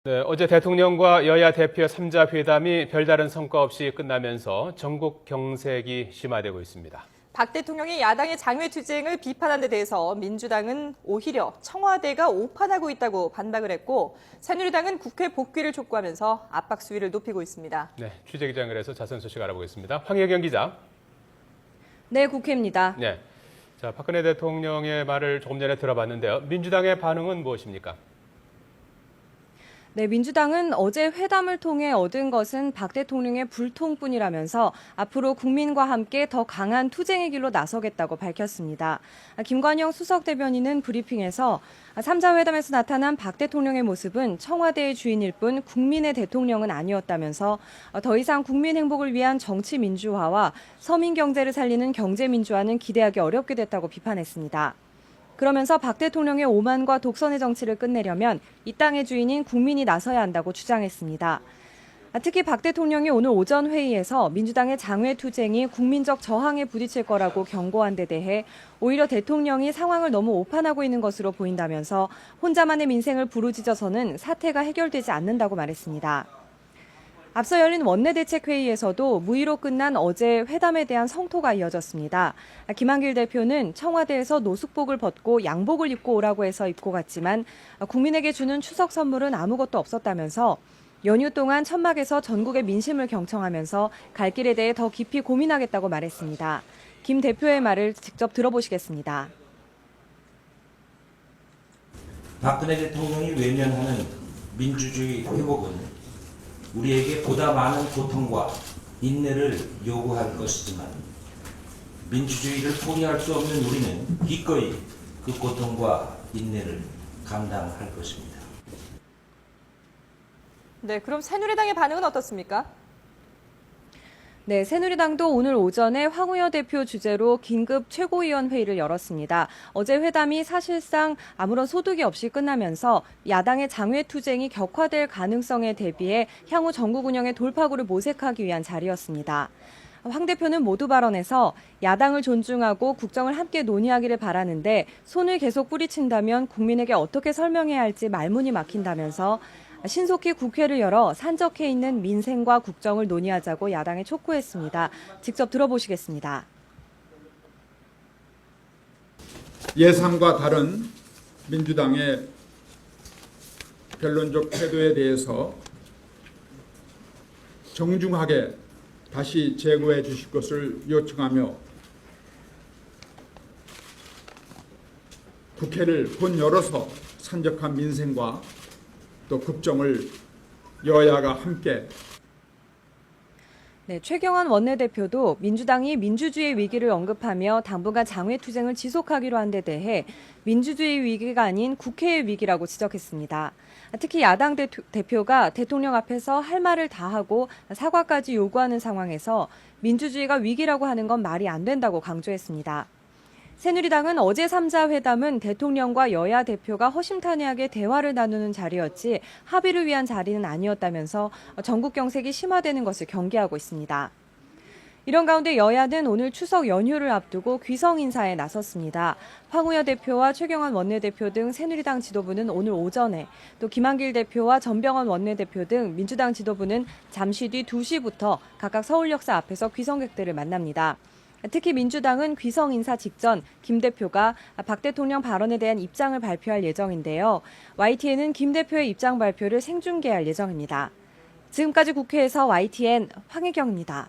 네, 어제 대통령과 여야 대표 3자 회담이 별다른 성과 없이 끝나면서 전국 경색이 심화되고 있습니다. 박 대통령이 야당의 장외투쟁을 비판한 데 대해서 민주당은 오히려 청와대가 오판하고 있다고 반박을 했고 새누리당은 국회 복귀를 촉구하면서 압박 수위를 높이고 있습니다. 네, 취재기자 연결해서 자세한 소식 알아보겠습니다. 황혜경 기자. 네, 국회입니다. 네, 자, 박근혜 대통령의 말을 조금 전에 들어봤는데요. 민주당의 반응은 무엇입니까? 네, 민주당은 어제 회담을 통해 얻은 것은 박 대통령의 불통뿐이라면서 앞으로 국민과 함께 더 강한 투쟁의 길로 나서겠다고 밝혔습니다. 김관영 수석 대변인은 브리핑에서 3자 회담에서 나타난 박 대통령의 모습은 청와대의 주인일 뿐 국민의 대통령은 아니었다면서 더 이상 국민 행복을 위한 정치 민주화와 서민 경제를 살리는 경제 민주화는 기대하기 어렵게 됐다고 비판했습니다. 그러면서 박 대통령의 오만과 독선의 정치를 끝내려면 이 땅의 주인인 국민이 나서야 한다고 주장했습니다. 특히 박 대통령이 오늘 오전 회의에서 민주당의 장외투쟁이 국민적 저항에 부딪힐 거라고 경고한 데 대해 오히려 대통령이 상황을 너무 오판하고 있는 것으로 보인다면서 혼자만의 민생을 부르짖어서는 사태가 해결되지 않는다고 말했습니다. 앞서 열린 원내대책회의에서도 무의로 끝난 어제 회담에 대한 성토가 이어졌습니다. 김한길 대표는 청와대에서 노숙복을 벗고 양복을 입고 오라고 해서 입고 갔지만 국민에게 주는 추석 선물은 아무것도 없었다면서 연휴 동안 천막에서 전국의 민심을 경청하면서 갈 길에 대해 더 깊이 고민하겠다고 말했습니다. 김 대표의 말을 직접 들어보시겠습니다. 박근혜 대통령이 외면하는 민주주의 회복은 우리에게 보다 많은 고통과 인내를 요구할 것이지만 민주주의를 포기할 수 없는 우리는 기꺼이 그 고통과 인내를 감당할 것입니다. 네, 그럼 새누리당의 반응은 어떻습니까? 네, 새누리당도 오늘 오전에 황우여 대표 주재로 긴급 최고위원 회의를 열었습니다. 어제 회담이 사실상 아무런 소득이 없이 끝나면서 야당의 장외투쟁이 격화될 가능성에 대비해 향후 전국 운영의 돌파구를 모색하기 위한 자리였습니다. 황 대표는 모두 발언에서 야당을 존중하고 국정을 함께 논의하기를 바라는데 손을 계속 뿌리친다면 국민에게 어떻게 설명해야 할지 말문이 막힌다면서 신속히 국회를 열어 산적해 있는 민생과 국정을 논의하자고 야당에 촉구했습니다. 직접 들어보시겠습니다. 예상과 다른 민주당의 변론적 태도에 대해서 정중하게 다시 재고해 주실 것을 요청하며 국회를 곧 열어서 산적한 민생과 또 국정을 여야가 함께. 네, 최경환 원내대표도 민주당이 민주주의 위기를 언급하며 당분간 장외투쟁을 지속하기로 한 데 대해 민주주의 위기가 아닌 국회의 위기라고 지적했습니다. 특히 야당 대표가 대통령 앞에서 할 말을 다 하고 사과까지 요구하는 상황에서 민주주의가 위기라고 하는 건 말이 안 된다고 강조했습니다. 새누리당은 어제 3자 회담은 대통령과 여야 대표가 허심탄회하게 대화를 나누는 자리였지 합의를 위한 자리는 아니었다면서 전국 경색이 심화되는 것을 경계하고 있습니다. 이런 가운데 여야는 오늘 추석 연휴를 앞두고 귀성 인사에 나섰습니다. 황우여 대표와 최경환 원내대표 등 새누리당 지도부는 오늘 오전에 또 김한길 대표와 전병헌 원내대표 등 민주당 지도부는 잠시 뒤 2시부터 각각 서울역사 앞에서 귀성객들을 만납니다. 특히 민주당은 귀성 인사 직전 김 대표가 박 대통령 발언에 대한 입장을 발표할 예정인데요. YTN은 김 대표의 입장 발표를 생중계할 예정입니다. 지금까지 국회에서 YTN 황혜경입니다.